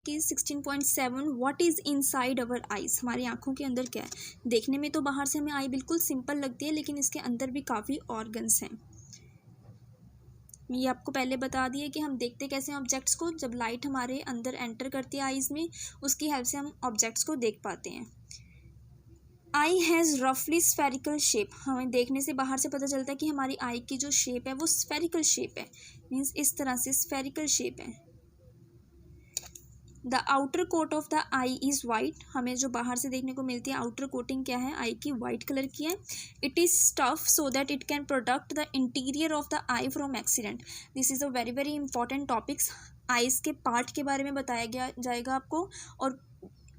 कि 16.7 what is inside our eyes, हमारी आँखों के अंदर क्या है। देखने में तो बाहर से हमें आई बिल्कुल सिंपल लगती है, लेकिन इसके अंदर भी काफ़ी ऑर्गन्स हैं। ये आपको पहले बता दिए कि हम देखते कैसे हैं ऑब्जेक्ट्स को, जब लाइट हमारे अंदर एंटर करती है आइज़ में, उसकी हेल्प से हम ऑब्जेक्ट्स को देख पाते हैं। आई हैज़ रफली स्फेरिकल शेप, हमें देखने से बाहर से पता चलता है कि हमारी आई की जो शेप है वो स्फेरिकल शेप है, मीन्स इस तरह से स्फेरिकल शेप है। The outer coat of the eye is white, हमें जो बाहर से देखने को मिलती है आउटर कोटिंग क्या है आई की, वाइट कलर की है। It is tough so that it can protect the interior of the I from accident, this is a very very important topics. Eyes के पार्ट के बारे में बताया गया जाएगा आपको, और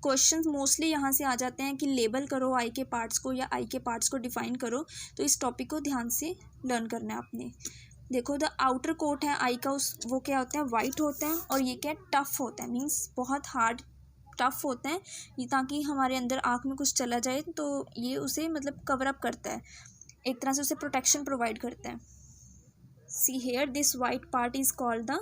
क्वेश्चंस मोस्टली यहाँ से आ जाते हैं कि लेबल करो आई के पार्ट्स को या आई के पार्ट्स को डिफाइन करो, तो इस टॉपिक को ध्यान से लर्न करना है आपने। देखो द आउटर कोट है आई का, उस वो क्या होता है वाइट होता है, और ये क्या टफ़ होता है, मीन्स बहुत हार्ड टफ़ होता है ये, ताकि हमारे अंदर आँख में कुछ चला जाए तो ये उसे मतलब कवर अप करता है, एक तरह से उसे प्रोटेक्शन प्रोवाइड करता है। See here this white part is called the,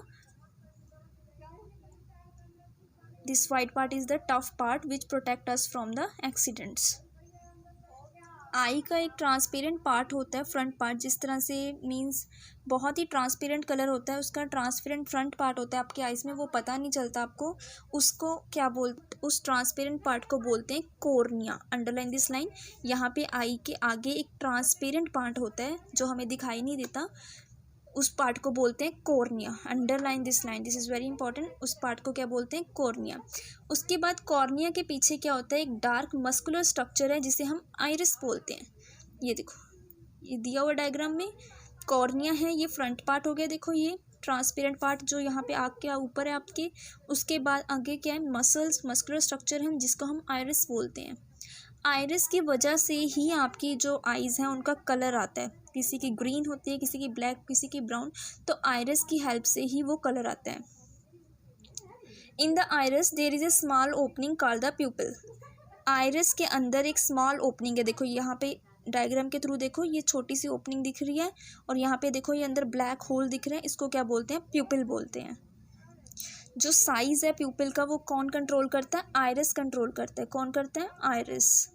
this white part is the tough part which protect us from the accidents. Eye का एक ट्रांसपेरेंट पार्ट होता है फ्रंट पार्ट, जिस तरह से मीन्स बहुत ही ट्रांसपेरेंट कलर होता है उसका, ट्रांसपेरेंट फ्रंट पार्ट होता है आपके आइज़ में, वो पता नहीं चलता आपको, उसको क्या उस ट्रांसपेरेंट पार्ट को बोलते हैं कॉर्निया। अंडरलाइन दिस लाइन, यहाँ पे आई के आगे एक ट्रांसपेरेंट पार्ट होता है जो हमें दिखाई नहीं देता, उस पार्ट को बोलते हैं cornea. Underline this line, this is very important, उस पार्ट को क्या बोलते हैं कॉर्निया। उसके बाद कॉर्निया के पीछे क्या होता है, एक डार्क मस्कुलर स्ट्रक्चर है जिसे हम आइरिस बोलते हैं। ये देखो, ये दिया हुआ डायग्राम में कॉर्निया है, ये फ्रंट पार्ट हो गया, देखो ये ट्रांसपेरेंट पार्ट जो यहाँ पे आँख के ऊपर है आपके। उसके बाद आगे क्या है, मसल्स, मस्कुलर स्ट्रक्चर है जिसको हम आइरिस बोलते हैं। आइरिस की वजह से ही आपकी जो आइज़ हैं उनका कलर आता है, किसी की ग्रीन होती है, किसी की ब्लैक, किसी की ब्राउन, तो आइरिस की हेल्प से ही वो कलर आता है। In the iris there is a small opening called the pupil, iris के अंदर एक स्मॉल ओपनिंग है, देखो यहाँ पे डायग्राम के थ्रू देखो, ये छोटी सी ओपनिंग दिख रही है, और यहाँ पे देखो ये अंदर ब्लैक होल दिख रहे हैं, इसको क्या बोलते हैं, प्यूपिल बोलते हैं। जो साइज़ है प्यूपिल का वो कौन कंट्रोल करता है, आइरिस कंट्रोल करता है। कौन करता है, आइरिस।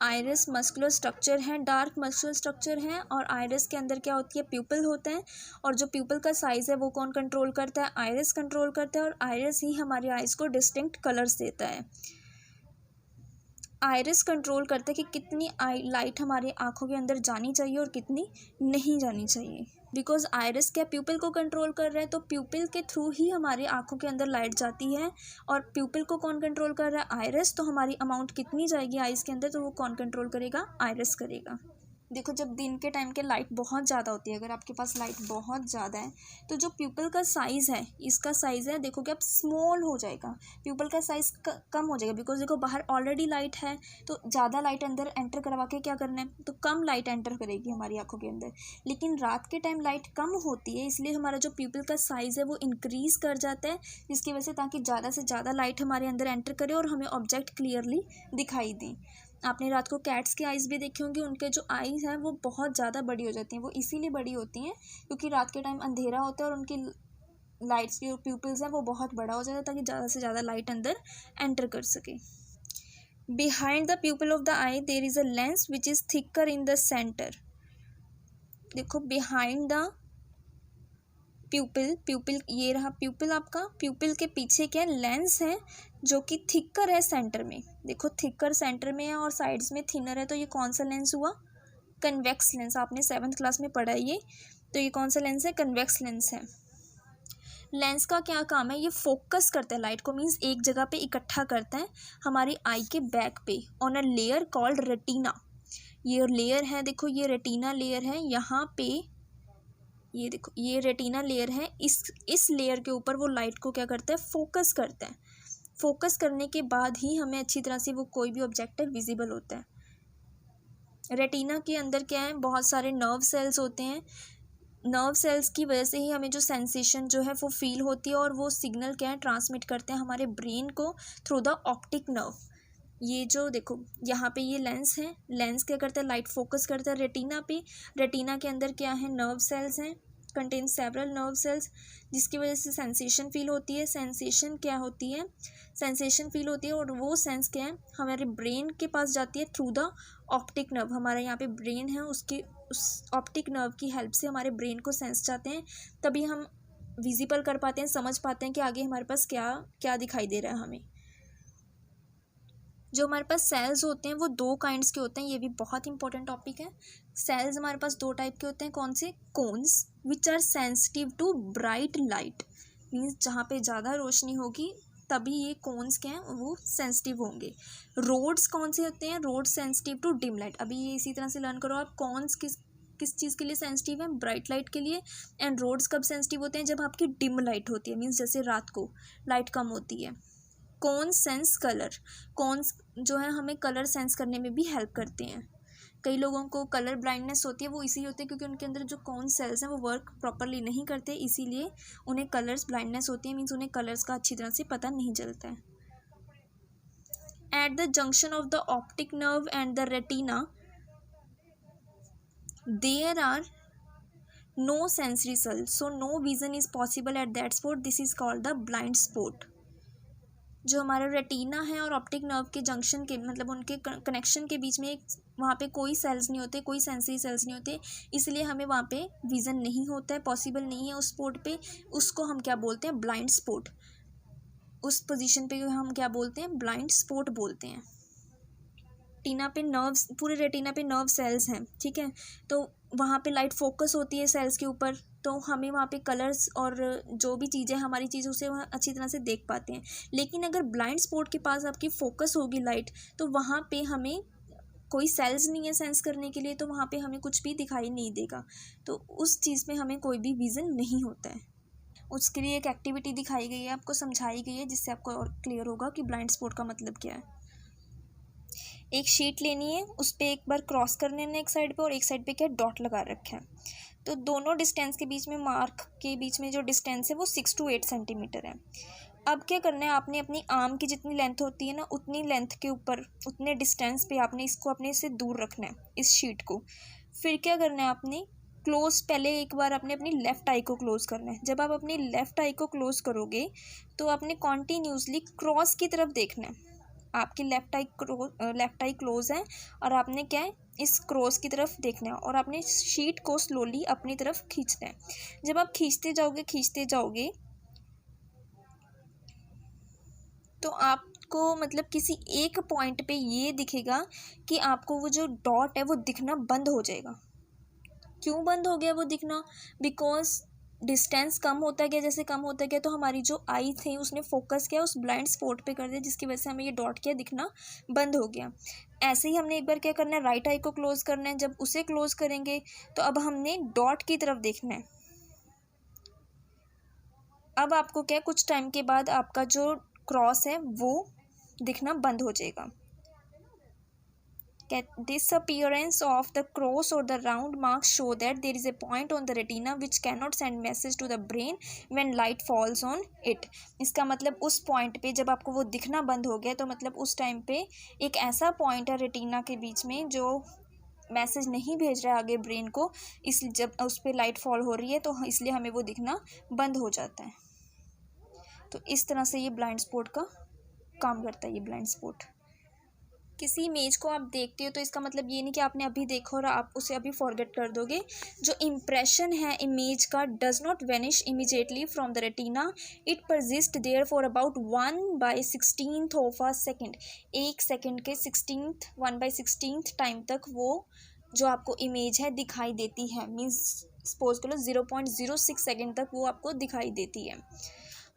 आइरिस मस्कुलर स्ट्रक्चर है, डार्क मस्कुलर स्ट्रक्चर है, और आइरिस के अंदर क्या होती है, प्यूपिल होता है, और जो प्यूपिल का साइज़ है वो कौन कंट्रोल करता है, आइरिस कंट्रोल करता है, और आइरिस ही हमारी आइज़ को डिस्टिंक्ट कलर्स देता है। आइरिस कंट्रोल करता है कि कितनी लाइट हमारी आँखों के अंदर जानी चाहिए और कितनी नहीं जानी चाहिए, बिकॉज आइरिस क्या प्यूपिल को कंट्रोल कर रहा है, तो प्यूपिल के थ्रू ही हमारी आँखों के अंदर लाइट जाती है, और प्यूपिल को कौन कंट्रोल कर रहा है, आइरिस, तो हमारी अमाउंट कितनी जाएगी आइज़ के अंदर, तो वो कौन कंट्रोल करेगा, आइरिस करेगा। देखो जब दिन के टाइम के लाइट बहुत ज़्यादा होती है, अगर आपके पास लाइट बहुत ज़्यादा है तो जो प्यूपिल का साइज़ है, इसका साइज़ है देखो कि अब स्मॉल हो जाएगा, प्यूपिल का साइज़ कम हो जाएगा, बिकॉज देखो बाहर ऑलरेडी लाइट है, तो ज़्यादा लाइट अंदर एंटर करवा के क्या करना है, तो कम लाइट एंटर करेगी हमारी आंखों के अंदर। लेकिन रात के टाइम लाइट कम होती है, इसलिए हमारा जो प्यूपिल का साइज़ है वो इंक्रीज़ कर जाता है, जिसकी वजह से ताकि ज़्यादा से ज़्यादा लाइट हमारे अंदर एंटर करे और हमें ऑब्जेक्ट क्लियरली दिखाई दें। आपने रात को कैट्स की आइज़ भी देखी होंगी, उनके जो आइज़ हैं वो बहुत ज़्यादा बड़ी हो जाती हैं, वो इसीलिए बड़ी होती हैं क्योंकि रात के टाइम अंधेरा होता है और उनकी लाइट्स जो प्यूपिल्स हैं वो बहुत बड़ा हो जाता है ताकि ज़्यादा से ज़्यादा लाइट अंदर एंटर कर सके। Behind the pupil of the eye there is a lens which is thicker in the centre. देखो बिहाइंड द प्यूपिल ये रहा प्यूपिल आपका, प्यूपिल के पीछे क्या लेंस है जो कि थिकर है सेंटर में, देखो थिकर सेंटर में है और साइड्स में थिनर है, तो ये कौन सा लेंस हुआ, कन्वेक्स लेंस। आपने 7th क्लास में पढ़ा है ये, तो ये कौन सा लेंस है, कन्वेक्स लेंस है। लेंस का क्या काम है, ये फोकस करता है लाइट को, मीन्स एक जगह पे इकट्ठा करता है हमारी आई के बैक पे on a layer called retina. ये लेयर है, देखो ये रेटिना लेयर है, यहाँ पे ये देखो ये रेटिना लेयर है, इस लेयर के ऊपर वो लाइट को क्या करता है, फोकस करता है। फोकस करने के बाद ही हमें अच्छी तरह से वो कोई भी ऑब्जेक्ट है विजिबल होता है। रेटिना के अंदर क्या है, बहुत सारे नर्व सेल्स होते हैं, नर्व सेल्स की वजह से ही हमें जो सेंसेशन जो है वो फील होती है, और वो सिग्नल क्या है, ट्रांसमिट करते हैं हमारे ब्रेन को थ्रू द ऑप्टिक नर्व। ये जो देखो यहाँ पे ये लेंस है, लेंस क्या करता है, लाइट फोकस करता है रेटिना पे, रेटिना के अंदर क्या है, नर्व सेल्स हैं, कंटेन सेवरल नर्व सेल्स, जिसकी वजह से सेंसेशन फील होती है। सेंसेशन क्या होती है? सेंसेशन फील होती है और वो सेंस क्या है? हमारे ब्रेन के पास जाती है थ्रू द ऑप्टिक नर्व। हमारा यहाँ पे ब्रेन है, उसकी उस ऑप्टिक नर्व की हेल्प से हमारे ब्रेन को सेंस जाते हैं, तभी हम विजिबल कर पाते हैं, समझ पाते हैं कि आगे हमारे पास क्या क्या दिखाई दे रहा है हमें। जो हमारे पास सेल्स होते हैं वो दो काइंड्स के होते हैं, ये भी बहुत इंपॉर्टेंट टॉपिक है। सेल्स हमारे पास दो टाइप के होते हैं। कौन से? Cones which are sensitive to bright light, means जहाँ पे ज़्यादा रोशनी होगी तभी ये कोन्स क्या हैं, वो सेंसिटिव होंगे। रोड्स कौन से होते हैं? Rod sensitive to dim light. अभी ये इसी तरह से लर्न करो आप। कोन्स किस चीज़ के लिए सेंसिटिव है? ब्राइट लाइट के लिए। एंड रोड्स कब सेंसिटिव होते हैं? जब आपकी डिम लाइट होती है, मीन्स जैसे रात को लाइट कम होती है। कौन सेंस कलर, कौन्स जो है हमें कलर सेंस करने में भी हेल्प करते हैं। कई लोगों को कलर ब्लाइंडनेस होती है, वो इसी होती है क्योंकि उनके अंदर जो कौन सेल्स हैं वो वर्क प्रॉपरली नहीं करते, इसीलिए उन्हें कलर्स ब्लाइंडनेस होती है, मीन्स उन्हें कलर्स का अच्छी तरह से पता नहीं चलता है। At the junction of the optic nerve and the retina there are no sensory cells, so no vision is possible at that spot, this is called the blind spot. जो हमारा रेटिना है और ऑप्टिक नर्व के junction के मतलब उनके connection के बीच में एक वहाँ पे कोई सेल्स नहीं होते, कोई सेंसरी सेल्स नहीं होते, इसलिए हमें वहाँ पे विज़न नहीं होता है, पॉसिबल नहीं है उस स्पॉट पे। उसको हम क्या बोलते हैं? Blind spot. उस पोजीशन पे हम क्या बोलते हैं? ब्लाइंड स्पॉट बोलते हैं। रेटिना पे नर्व्स, पूरे रेटिना पे नर्व सेल्स हैं, ठीक है, तो वहाँ पे लाइट फोकस होती है सेल्स के ऊपर, तो हमें वहाँ पे कलर्स और जो भी चीज़ें हमारी चीज़ उसे वहाँ अच्छी तरह से देख पाते हैं। लेकिन अगर ब्लाइंड स्पॉट के पास आपकी फोकस होगी लाइट, तो वहाँ पे हमें कोई सेल्स नहीं है सेंस करने के लिए, तो वहाँ पे हमें कुछ भी दिखाई नहीं देगा, तो उस चीज़ में हमें कोई भी विज़न नहीं होता है। उसके लिए एक एक्टिविटी दिखाई गई है, आपको समझाई गई है, जिससे आपको और क्लियर होगा कि ब्लाइंड स्पॉट का मतलब क्या है। एक शीट लेनी है, उस पर एक बार क्रॉस कर लेना एक साइड पे, और एक साइड पे क्या डॉट लगा रखा है, तो दोनों डिस्टेंस के बीच में, मार्क के बीच में जो डिस्टेंस है वो 6 to 8 सेंटीमीटर है। अब क्या करना है, आपने अपनी आर्म की जितनी लेंथ होती है ना, उतनी लेंथ के ऊपर, उतने डिस्टेंस पे आपने इसको अपने से दूर रखना है, इस शीट को। फिर क्या करना है, आपने क्लोज, पहले एक बार आपने अपनी लेफ़्ट आई को क्लोज़ करना है। जब आप अपनी लेफ़्ट आई को क्लोज़ करोगे तो आपने कॉन्टीन्यूसली क्रॉस की तरफ देखना है। आपकी लेफ़्ट आई क्लोज है और आपने क्या है, इस क्रॉस की तरफ देखना है, और आपने शीट को स्लोली अपनी तरफ खींचना है। जब आप खींचते जाओगे तो आपको मतलब किसी एक पॉइंट पे ये दिखेगा कि आपको वो जो डॉट है वो दिखना बंद हो जाएगा। क्यों बंद हो गया वो दिखना? बिकॉज डिस्टेंस कम होता गया, जैसे कम होता गया तो हमारी जो आई थी उसने फोकस किया उस ब्लाइंड स्पॉट पे कर दिया, जिसकी वजह से हमें ये डॉट क्या दिखना बंद हो गया। ऐसे ही हमने एक बार क्या करना है, राइट आई को क्लोज करना है। जब उसे क्लोज करेंगे तो अब हमने डॉट की तरफ देखना है। अब आपको क्या, कुछ टाइम के बाद आपका जो क्रॉस है वो दिखना बंद हो जाएगा। Disappearance of the cross or the round marks show that there is a point on the retina which cannot send message to the brain when light falls on it। इसका मतलब उस पॉइंट पे जब आपको वो दिखना बंद हो गया, तो मतलब उस टाइम पे एक ऐसा पॉइंट है रेटिना के बीच में जो मैसेज नहीं भेज रहा है आगे ब्रेन को, इसलिए जब उस पर लाइट फॉल हो रही है तो इसलिए हमें वो दिखना बंद हो जाता है। तो इस तरह से ये ब्लाइंड स्पॉट का काम करता है। ये ब्लाइंड स्पॉट, किसी इमेज को आप देखते हो तो इसका मतलब ये नहीं कि आपने अभी देखा और आप उसे अभी फॉरगेट कर दोगे। जो इम्प्रेशन है इमेज का does not vanish immediately from the retina, it persist there for about 1/16 of a second. एक सेकेंड के 1/16 टाइम तक वो जो आपको इमेज है दिखाई देती है, मीन्स सपोज करो 0.06 सेकेंड तक वो आपको दिखाई देती है।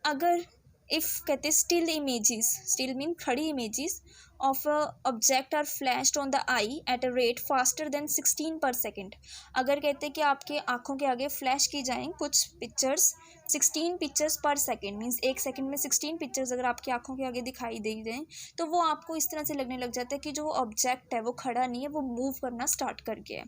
अगर इफ़ कहते स्टिल इमेजेस, स्टिल मीन खड़ी images of a object are flashed on the eye at a rate faster than 16 per second. अगर कहते हैं कि आपके आँखों के आगे फ्लैश की जाएँ कुछ पिक्चर्स 16 पिक्चर्स पर सेकेंड, मीन्स एक सेकेंड में 16 पिक्चर्स अगर आपकी आँखों के आगे दिखाई दे दें, तो वो आपको इस तरह से लगने लग जाता है कि जो ऑब्जेक्ट है वो खड़ा नहीं है, वो मूव करना स्टार्ट कर गया है।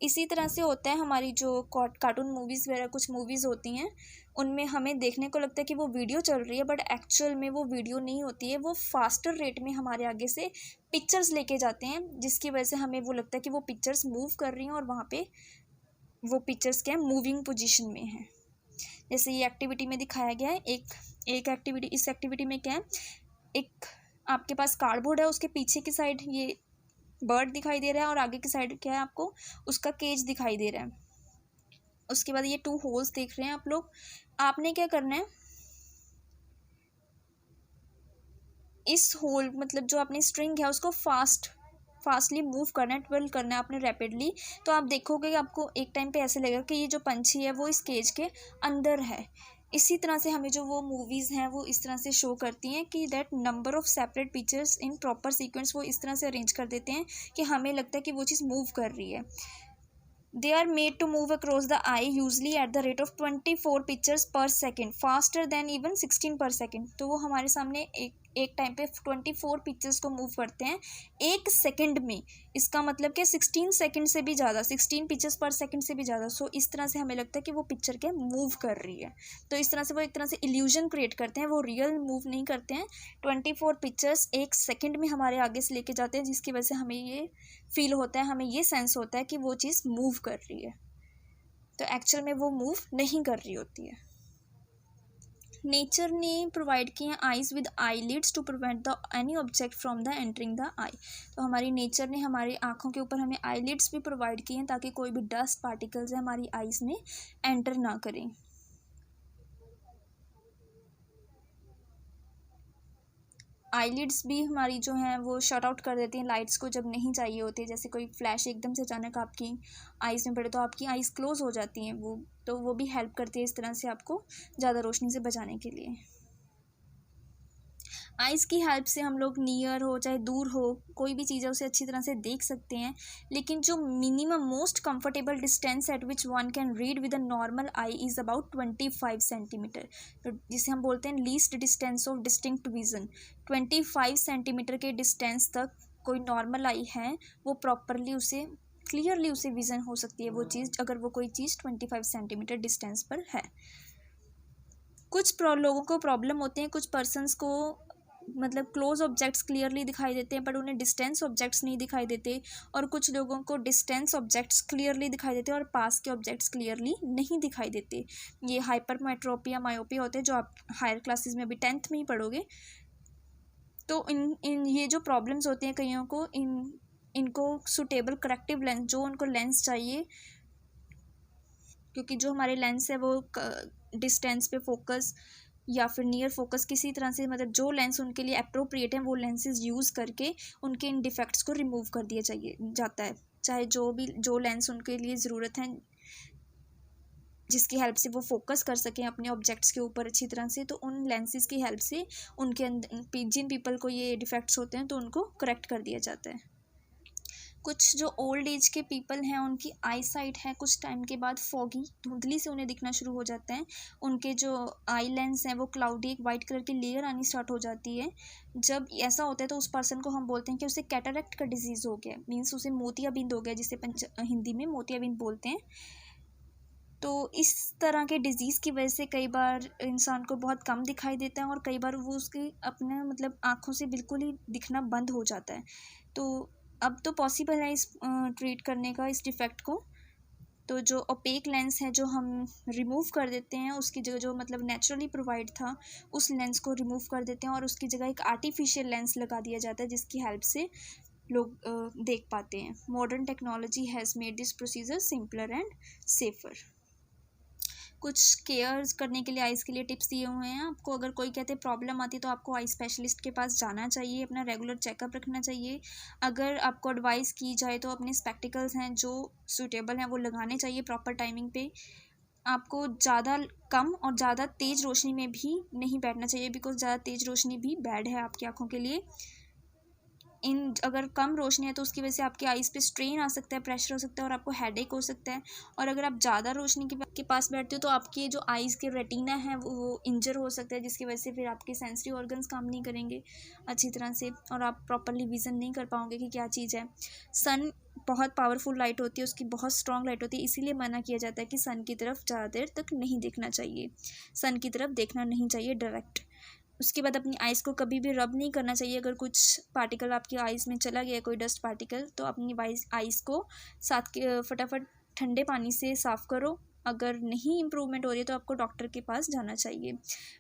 इसी तरह से होता है हमारी जो कार्टून मूवीज़ वगैरह कुछ मूवीज़ होती हैं, उनमें हमें देखने को लगता है कि वो वीडियो चल रही है, बट एक्चुअल में वो वीडियो नहीं होती है, वो फास्टर रेट में हमारे आगे से पिक्चर्स लेके जाते हैं, जिसकी वजह से हमें वो लगता है कि वो पिक्चर्स मूव कर रही हैं और वहाँ पे वो पिक्चर्स क्या है, मूविंग पोजीशन में है। जैसे ये एक्टिविटी में दिखाया गया है, एक एक्टिविटी, इस एक्टिविटी में क्या है, एक आपके पास कार्डबोर्ड है, उसके पीछे की साइड ये बर्ड दिखाई दे रहा है और आगे की साइड क्या है, आपको उसका केज दिखाई दे रहा है। उसके बाद ये 2 होल्स देख रहे हैं आप लोग। आपने क्या करना है, इस होल मतलब जो अपनी स्ट्रिंग है उसको फास्टली मूव करना है, ट्विल करना है आपने रैपिडली। तो आप देखोगे कि आपको एक टाइम पे ऐसे लगेगा कि ये जो पंछी है वो इस केज के अंदर है। इसी तरह से हमें जो वो मूवीज़ हैं वो इस तरह से शो करती हैं कि that number of separate pictures in proper sequence वो इस तरह से अरेंज कर देते हैं कि हमें लगता है कि वो चीज़ मूव कर रही है। They are made to move across the eye usually at the rate of 24 pictures per second, faster than even 16 per second। तो वो हमारे सामने एक टाइम पे 24 पिक्चर्स को मूव करते हैं एक सेकंड में। इसका मतलब कि 16 सेकंड से भी ज़्यादा, 16 पिक्चर्स पर सेकंड से भी ज़्यादा। सो इस तरह से हमें लगता है कि वो पिक्चर क्या मूव कर रही है। तो इस तरह से वो एक तरह से इल्यूजन क्रिएट करते हैं, वो रियल मूव नहीं करते हैं। 24 पिक्चर्स एक सेकंड में हमारे आगे से लेके जाते हैं, जिसकी वजह से हमें ये फील होता है, हमें ये सेंस होता है कि वो चीज़ मूव कर रही है। तो एक्चुअल में वो मूव नहीं कर रही होती है। नेचर ने प्रोवाइड किए हैं eyes with eyelids to prevent the any object from the entering the eye. तो हमारी नेचर ने हमारी आँखों के ऊपर हमें आईलिड्स भी प्रोवाइड किए हैं ताकि कोई भी डस्ट पार्टिकल्स है हमारी आइज़ में एंटर ना करें। आईलिड्स भी हमारी जो हैं वो शट आउट कर देती हैं लाइट्स को जब नहीं चाहिए होती है। जैसे कोई फ्लैश एकदम से अचानक आपकी आइज़ में पड़े तो आपकी आइज़ क्लोज हो जाती हैं वो, तो वो भी हेल्प करती है इस तरह से आपको ज़्यादा रोशनी से बचाने के लिए। आइज़ की हेल्प से हम लोग नियर हो चाहे दूर हो कोई भी चीज़ है उसे अच्छी तरह से देख सकते हैं। लेकिन जो minimum most comfortable distance eight which one can read with a normal I is about 25 centimetre. तो जिसे हम बोलते हैं least distance of distinct vision. 25 centimetre के डिस्टेंस तक कोई नॉर्मल आई है वो प्रॉपरली उसे क्लियरली उसे विज़न हो सकती है वो चीज़, अगर वो कोई चीज़ 25 सेंटीमीटर डिस्टेंस पर है। कुछ लोगों को प्रॉब्लम होते हैं, कुछ पर्सनस को मतलब क्लोज ऑब्जेक्ट्स क्लियरली दिखाई देते हैं बट उन्हें डिस्टेंस ऑब्जेक्ट्स नहीं दिखाई देते, और कुछ लोगों को डिस्टेंस ऑब्जेक्ट्स क्लियरली दिखाई देते हैं और पास के ऑब्जेक्ट्स क्लियरली नहीं दिखाई देते। ये हाइपरमेट्रोपिया मायोपिया होते हैं जो आप हायर क्लासेस में भी 10th में ही पढ़ोगे। तो इन ये जो प्रॉब्लम्स होती हैं कईयों को, इनको सुटेबल करेक्टिव लेंस जो उनको लेंस चाहिए, क्योंकि जो हमारे लेंस है वो डिस्टेंस पे फोकस या फिर नियर फोकस किसी तरह से मतलब जो लेंस उनके लिए अप्रोप्रिएट है वो लेंसेज यूज़ करके उनके इन डिफेक्ट्स को रिमूव कर दिया जाता है। चाहे जो लेंस उनके लिए ज़रूरत है जिसकी हेल्प से वो फोकस कर सकें अपने ऑब्जेक्ट्स के ऊपर अच्छी तरह से, तो उन लेंसेज की हेल्प से उनके अंदर जिन पीपल को ये डिफेक्ट्स होते हैं तो उनको करेक्ट कर दिया जाता है। कुछ जो ओल्ड एज के पीपल हैं उनकी आई साइट है कुछ टाइम के बाद फॉगी धुंधली से उन्हें दिखना शुरू हो जाता है। उनके जो आई लेंस हैं वो क्लाउडी एक वाइट कलर की लेयर आनी स्टार्ट हो जाती है। जब ऐसा होता है तो उस पर्सन को हम बोलते हैं कि उसे कैटरैक्ट का डिजीज़ हो गया, मीन्स उसे मोतियाबिंद हो गया, जिसे हिंदी में मोतियाबिंद बोलते हैं। तो इस तरह के डिज़ीज़ की वजह से कई बार इंसान को बहुत कम दिखाई देता है और कई बार वो उसकी अपने मतलब आँखों से बिल्कुल ही दिखना बंद हो जाता है। तो अब तो पॉसिबल है इस ट्रीट करने का इस डिफेक्ट को। तो जो ओपेक लेंस है जो हम रिमूव कर देते हैं उसकी जगह जो मतलब नेचुरली प्रोवाइड था उस लेंस को रिमूव कर देते हैं और उसकी जगह एक आर्टिफिशियल लेंस लगा दिया जाता है जिसकी हेल्प से लोग देख पाते हैं। Modern technology has made this procedure simpler and safer. कुछ केयर्स करने के लिए आइज़ के लिए टिप्स दिए हुए हैं आपको। अगर कोई कहते हैं प्रॉब्लम आती है तो आपको आई स्पेशलिस्ट के पास जाना चाहिए, अपना रेगुलर चेकअप रखना चाहिए। अगर आपको एडवाइस की जाए तो अपने स्पेक्टिकल्स हैं जो सूटेबल हैं वो लगाने चाहिए प्रॉपर टाइमिंग पे। आपको ज़्यादा कम और ज़्यादा तेज़ रोशनी में भी नहीं बैठना चाहिए बिकॉज ज़्यादा तेज़ रोशनी भी बैड है आपकी आँखों के लिए। अगर कम रोशनी है तो उसकी वजह से आपकी आइज़ पे स्ट्रेन आ सकता है, प्रेशर हो सकता है और आपको हेडेक हो सकता है। और अगर आप ज़्यादा रोशनी के पास बैठते हो तो आपकी जो आइज़ के रेटिना है वो इंजर हो सकता है, जिसकी वजह से फिर आपके सेंसरी ऑर्गन्स काम नहीं करेंगे अच्छी तरह से और आप प्रॉपरली विज़न नहीं कर पाओगे कि क्या चीज़ है। सन बहुत पावरफुल लाइट होती है, उसकी बहुत स्ट्रॉन्ग लाइट होती है, इसीलिए मना किया जाता है कि सन की तरफ ज़्यादा देर तक नहीं देखना चाहिए, सन की तरफ देखना नहीं चाहिए डायरेक्ट। उसके बाद अपनी आइज़ को कभी भी रब नहीं करना चाहिए। अगर कुछ पार्टिकल आपकी आइज़ में चला गया कोई डस्ट पार्टिकल तो अपनी आइज़ को साथ के फटाफट ठंडे पानी से साफ़ करो। अगर नहीं इम्प्रूवमेंट हो रही है तो आपको डॉक्टर के पास जाना चाहिए।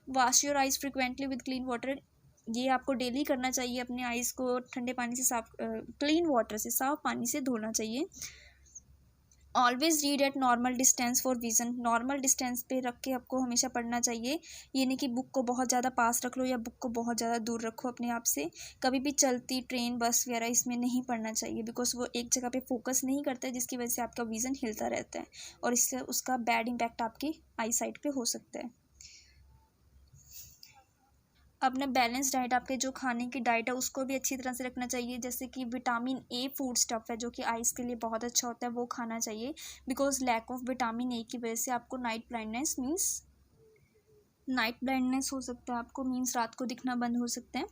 Wash your eyes frequently with clean water, ये आपको डेली करना चाहिए। अपने आइज़ को ठंडे पानी से साफ, क्लीन वाटर से, साफ पानी से धोना चाहिए। Always read eight normal distance for vision, normal distance पे रख के आपको हमेशा पढ़ना चाहिए। ये नहीं कि बुक को बहुत ज़्यादा पास रख लो या बुक को बहुत ज़्यादा दूर रखो अपने आप से। कभी भी चलती ट्रेन, बस वगैरह इसमें नहीं पढ़ना चाहिए, बिकॉज वो एक जगह पे फोकस नहीं करता है, जिसकी वजह से आपका विज़न हिलता रहता है और इससे उसका बैड इम्पैक्ट आपकी आई साइट पर हो सकता है। अपना बैलेंस डाइट, आपके जो खाने की डाइट है उसको भी अच्छी तरह से रखना चाहिए। जैसे कि विटामिन ए फूड स्टफ़ है जो कि आइज़ के लिए बहुत अच्छा होता है, वो खाना चाहिए। Because lack of vitamin A की वजह से आपको नाइट ब्लाइंडनेस हो सकता है, आपको मीन्स रात को दिखना बंद हो सकता है।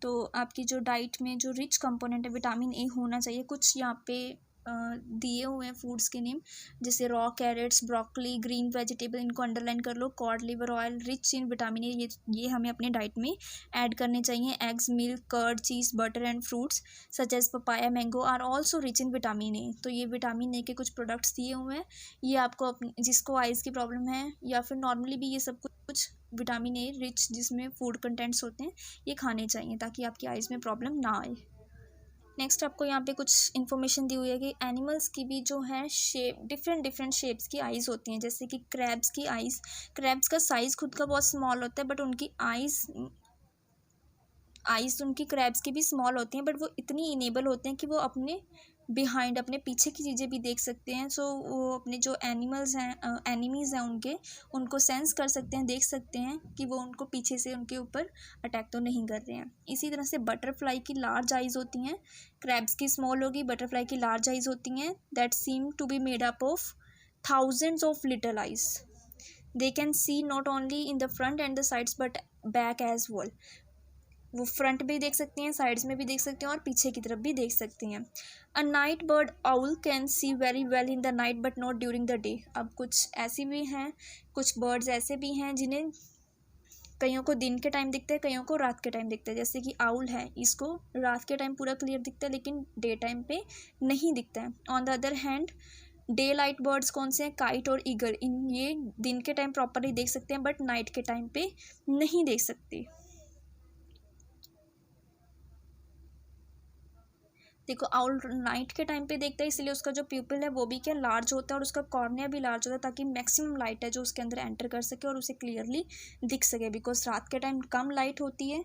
तो आपकी जो डाइट में जो रिच कंपोनेंट है विटामिन ए होना चाहिए। कुछ यहाँ पे दिए हुए हैं फूड्स के नेम, जैसे raw carrots, broccoli, green vegetable, इनको अंडरलाइन कर लो। Cod liver oil rich in vitamin A, ये हमें अपने डाइट में ऐड करने चाहिए। Eggs, milk, curd, cheese, butter and fruits such as papaya, mango are also rich in vitamin A. तो ये विटामिन ए के कुछ प्रोडक्ट्स दिए हुए हैं, ये आपको जिसको आइज़ की प्रॉब्लम है या फिर नॉर्मली भी ये सब कुछ विटामिन ए रिच जिसमें फूड कंटेंट्स होते हैं ये खाने चाहिए, ताकि आपकी आइज़ में प्रॉब्लम ना आए। नेक्स्ट आपको यहाँ पे कुछ इन्फॉर्मेशन दी हुई है कि एनिमल्स की भी जो है शेप, डिफरेंट शेप्स की आइज़ होती हैं। जैसे कि क्रैब्स की आइज़, क्रैब्स का साइज़ खुद का बहुत स्मॉल होता है, बट उनकी आइज़ उनकी क्रैब्स की भी स्मॉल होती हैं, बट वो इतनी इनेबल होते हैं कि वो अपने बिहाइंड, अपने पीछे की चीज़ें भी देख सकते हैं। सो वो अपने जो एनिमल्स हैं, एनिमीज़ हैं उनको सेंस कर सकते हैं, देख सकते हैं कि वो उनको पीछे से उनके ऊपर अटैक तो नहीं कर रहे हैं। इसी तरह से बटरफ्लाई की लार्ज आइज़ होती हैं, क्रैब्स की स्मॉल होगी, बटरफ्लाई की लार्ज आइज़ होती हैं। That seem to be made up of thousands of little eyes. They can see not only in the front and the sides but back as well. वो front भी देख सकती हैं, sides में भी देख सकते हैं और पीछे की तरफ भी देख सकती हैं। A night bird owl can see very well in the night but not during the day. अब कुछ ऐसी भी हैं, कुछ बर्ड्स ऐसे भी हैं जिन्हें कईयों को दिन के टाइम दिखता है, कईयों को रात के टाइम दिखता है। जैसे कि आउल है, इसको रात के टाइम पूरा क्लियर दिखता है लेकिन डे टाइम पे नहीं दिखता है। On the other hand day light birds कौन से हैं, काइट और ईगल, इन ये दिन के टाइम प्रॉपरली देख सकते हैं बट नाइट के टाइम पे नहीं देख सकते। देखो आउल नाइट के टाइम पे देखता है, इसलिए उसका जो प्यूपिल है वो भी क्या लार्ज होता है और उसका कॉर्निया भी लार्ज होता है, ताकि मैक्सिमम लाइट है जो उसके अंदर एंटर कर सके और उसे क्लियरली दिख सके। बिकॉज रात के टाइम कम लाइट होती है,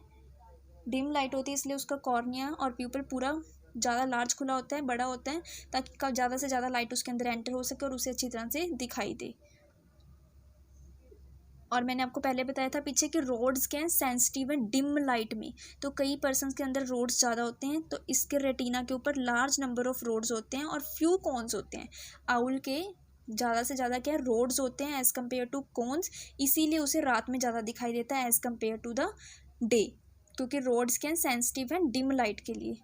डिम लाइट होती है, इसलिए उसका कॉर्निया और प्यूपिल पूरा ज़्यादा लार्ज खुला होता है, बड़ा होता है, ताकि ज़्यादा से ज़्यादा लाइट उसके अंदर एंटर हो सके और उसे अच्छी तरह से दिखाई दे। और मैंने आपको पहले बताया था पीछे कि रोड्स क्या हैं, सेंसिटिव हैं डिम लाइट में। तो कई पर्सन्स के अंदर रोड्स ज़्यादा होते हैं, तो इसके रेटिना के ऊपर लार्ज नंबर ऑफ रोड्स होते हैं और फ्यू कॉन्स होते हैं। आउल के ज़्यादा से ज़्यादा क्या रोड्स होते हैं एज़ कम्पेयर टू कॉन्स, इसीलिए उसे रात में ज़्यादा दिखाई देता है as compared to the day, क्योंकि रोड्स क्या हैं, सेंसिटिव हैं डिम लाइट के लिए।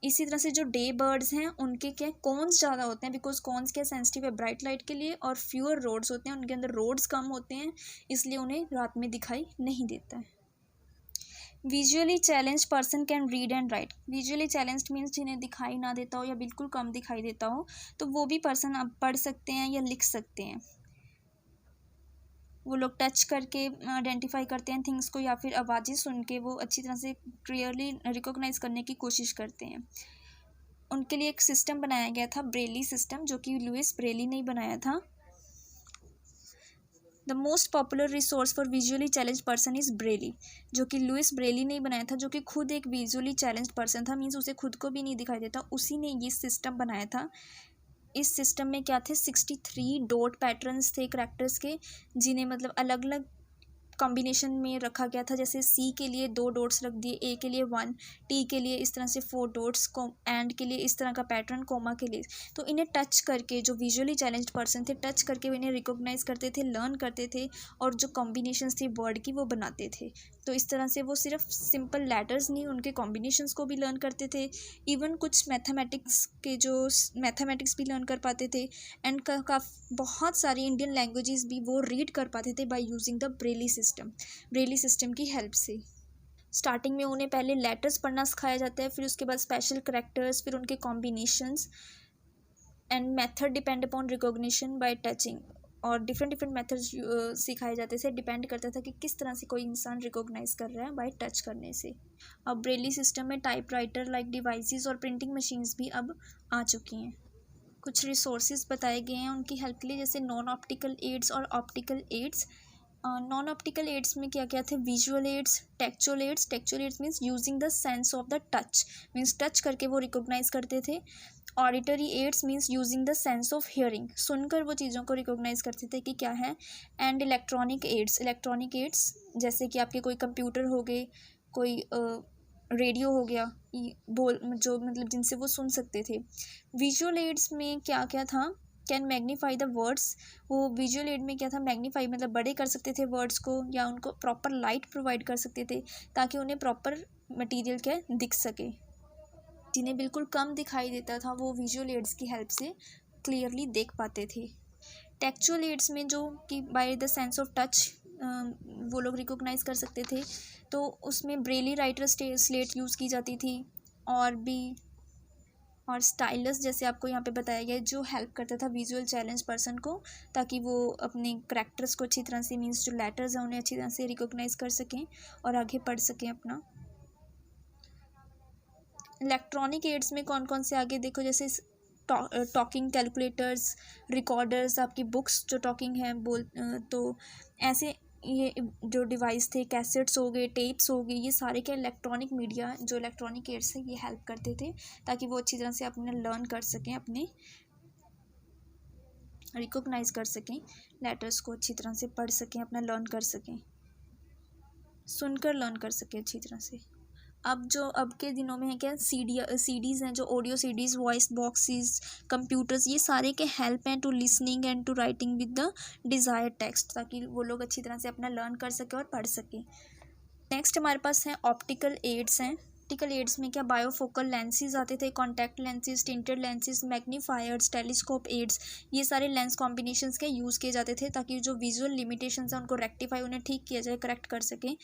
इसी तरह से जो डे बर्ड्स हैं उनके क्या कॉन्स ज़्यादा होते हैं, बिकॉज कॉन्स क्या सेंसिटिव है ब्राइट लाइट के लिए, और फ्यूअर रोड्स होते हैं, उनके अंदर रोड्स कम होते हैं, इसलिए उन्हें रात में दिखाई नहीं देता है। Visually challenge person can read and right. Visually challenged means जिन्हें दिखाई ना देता हो या बिल्कुल कम दिखाई देता हो, तो वो भी पर्सन अब पढ़ सकते हैं या लिख सकते हैं। वो लोग टच करके आइडेंटिफाई करते हैं थिंग्स को, या फिर आवाज़ें सुन के वो अच्छी तरह से क्लियरली रिकॉग्नाइज करने की कोशिश करते हैं। उनके लिए एक सिस्टम बनाया गया था, ब्रेली सिस्टम, जो कि लुइस ब्रेली ने बनाया था। The most popular resource for visually challenge person is Braille, जो कि लुइस ब्रेली ने बनाया था, जो कि खुद एक विजुअली चैलेंज पर्सन था, मीन्स उसे खुद को भी नहीं दिखाई देता, उसी ने ये सिस्टम बनाया था। इस सिस्टम में क्या थे, 63 डॉट पैटर्न्स थे करैक्टर्स के, जिन्हें मतलब अलग अलग कॉम्बिनेशन में रखा गया था। जैसे सी के लिए 2 डॉट्स रख दिए, ए के लिए 1, टी के लिए इस तरह से 4 डॉट्स, एंड के लिए इस तरह का पैटर्न, कोमा के लिए। तो इन्हें टच करके जो विजुअली चैलेंज्ड पर्सन थे, टच करके इन्हें रिकॉग्नाइज करते थे, लर्न करते थे, और जो कॉम्बिनेशंस थी वर्ड की वो बनाते थे। तो इस तरह से वो सिर्फ सिंपल लेटर्स नहीं, उनके कॉम्बिनेशंस को भी लर्न करते थे। इवन कुछ मैथमेटिक्स भी लर्न कर पाते थे, एंड बहुत सारी इंडियन लैंग्वेजेस भी वो रीड कर पाते थे by using the Braille system की हेल्प से। स्टार्टिंग में उन्हें पहले लेटर्स पढ़ना सिखाया जाता है, फिर उसके बाद स्पेशल करैक्टर्स, फिर उनके combinations, and method depend upon recognition bye touching, और डिफरेंट डिफरेंट मेथड्स सिखाए जाते थे, डिपेंड करता था कि किस तरह से कोई इंसान रिकॉग्नाइज कर रहा है बाय टच करने से। अब ब्रेली सिस्टम में टाइपराइटर लाइक डिवाइसेस और प्रिंटिंग मशीन्स भी अब आ चुकी हैं। कुछ रिसोर्सेज बताए गए हैं उनकी हेल्प के लिए, जैसे नॉन ऑप्टिकल एड्स और optical aids. Non optical aids में क्या क्या थे? Visual aids, textual aids. Textual aids means using the sense of the touch, means touch करके वो रिकॉग्नाइज करते थे। Auditory aids means using the sense of hearing, सुनकर वो चीज़ों को रिकॉग्नाइज करते थे कि क्या है। And electronic aids, electronic aids जैसे कि आपके कोई कंप्यूटर हो गए, कोई रेडियो हो गया, बोल जो मतलब जिनसे वो सुन सकते थे। विजुअल एड्स में क्या क्या था? कैन मैग्नीफाई द वर्ड्स, वो विजुअल एड में क्या था? मैग्नीफाई मतलब बड़े कर सकते थे वर्ड्स को, या उनको प्रॉपर लाइट प्रोवाइड कर सकते थे ताकि उन्हें प्रॉपर मटेरियल क्या दिख सके। जिन्हें बिल्कुल कम दिखाई देता था वो विजुअल एड्स की हेल्प से क्लियरली देख पाते थे। टेक्चुअल एड्स में जो कि by the sense of touch वो लोग रिकॉग्नाइज कर सकते थे, तो उसमें ब्रेली राइटर स्लेट यूज़ की जाती थी, और भी और स्टाइलस जैसे आपको यहाँ पे बताया गया है, जो हेल्प करता था विजुअल चैलेंज पर्सन को, ताकि वो अपने करैक्टर्स को अच्छी तरह से, मीन्स जो लेटर्स हैं उन्हें अच्छी तरह से रिकॉग्नाइज कर सकें और आगे पढ़ सकें अपना। इलेक्ट्रॉनिक एड्स में कौन कौन से आगे देखो, जैसे टॉकिंग कैलकुलेटर्स, रिकॉर्डर्स, आपकी बुक्स जो टॉकिंग है तो ऐसे ये जो डिवाइस थे, कैसेट्स हो गए, टेप्स हो गए, ये सारे क्या इलेक्ट्रॉनिक मीडिया जो इलेक्ट्रॉनिक एड्स है ये हेल्प करते थे ताकि वो अच्छी तरह से अपने लर्न कर सकें, अपने रिकॉग्नाइज कर सकें, लेटर्स को अच्छी तरह से पढ़ सकें, अपना लर्न कर सकें, सुनकर लर्न कर सकें अच्छी तरह से। अब के दिनों में है क्या, सीडीज़ हैं, जो audio CDs, voice boxes, computers, ये सारे के हेल्प हैं to listening and to writing with the desired text, ताकि वो लोग अच्छी तरह से अपना लर्न कर सकें और पढ़ सकें। नेक्स्ट हमारे पास है ऑप्टिकल एड्स हैं। ऑप्टिकल एड्स में क्या बायोफोकल लेंसेज आते थे, contact lenses, tinted lenses, magnifiers, telescope aids, ये सारे लेंस कॉम्बिनेशंस के यूज़ किए जाते थे ताकि जो विजुअल लिमिटेशंस हैं उनको रेक्टिफाई, उन्हें ठीक किया जाए, करेक्ट कर सकें।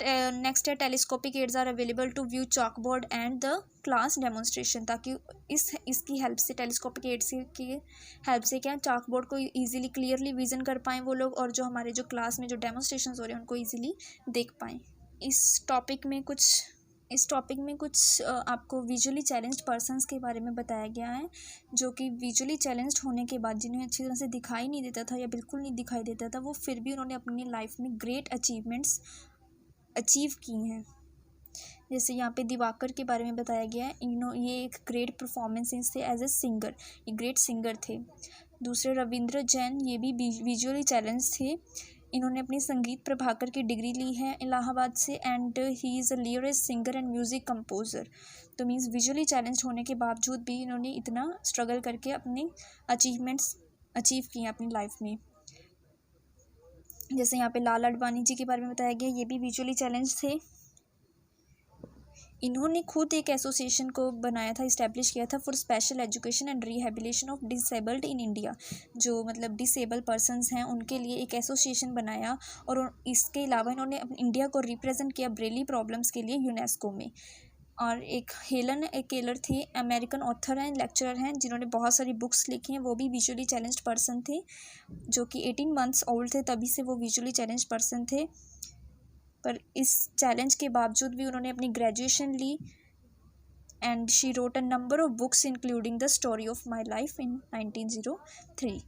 नेक्स्ट है telescopic aids are available to view chalkboard and the class demonstration, ताकि इसकी हेल्प से, टेलीस्कोपिक एड्स की हेल्प से क्या चॉकबोर्ड को इजीली क्लियरली विजन कर पाएँ वो लोग, और जो हमारे जो क्लास में जो डेमोन्स्ट्रेशन हो रहे हैं उनको इजीली देख पाएँ। इस टॉपिक में कुछ आपको विजुअली चैलेंज्ड पर्सनस के बारे में बताया गया है, जो कि विजुअली चैलेंज्ड होने के बाद, जिन्हें अच्छी तरह से दिखाई नहीं देता था या बिल्कुल नहीं दिखाई देता था, वो फिर भी उन्होंने अपनी लाइफ में ग्रेट अचीवमेंट्स अचीव की हैं। जैसे यहाँ पे दिवाकर के बारे में बताया गया है, ये एक ग्रेट परफॉर्मेंस थे एज ए सिंगर, ये ग्रेट सिंगर थे। दूसरे रविंद्र जैन, ये भी विजुअली चैलेंज थे, इन्होंने अपनी संगीत प्रभाकर की डिग्री ली है इलाहाबाद से, and he is a lyrist singer and music composer. तो मीन्स विजुअली चैलेंज होने के बावजूद भी इन्होंने इतना स्ट्रगल करके अपनी अचीवमेंट्स अचीव किए अपनी लाइफ में। जैसे यहाँ पे लाला अडवाणी जी के बारे में बताया गया, ये भी विजुअली चैलेंज थे। इन्होंने खुद एक एसोसिएशन को बनाया था, इस्टेब्लिश किया था, for special education and rehabilitation of disabled in India, जो मतलब डिसेबल पर्सनस हैं उनके लिए एक एसोसिएशन बनाया, और इसके अलावा इन्होंने इंडिया को रिप्रेजेंट किया ब्रेली प्रॉब्लम्स के लिए यूनेस्को में। और एक हेलन केलर थे, अमेरिकन ऑथर हैं, लेक्चरर हैं, जिन्होंने बहुत सारी बुक्स लिखी हैं, वो भी विजुअली चैलेंज्ड पर्सन थे, जो कि 18 मंथ्स ओल्ड थे तभी से वो विजुअली चैलेंज्ड पर्सन थे। पर इस चैलेंज के बावजूद भी उन्होंने अपनी ग्रेजुएशन ली, and she wrote a number of books including the story of my life in 1903।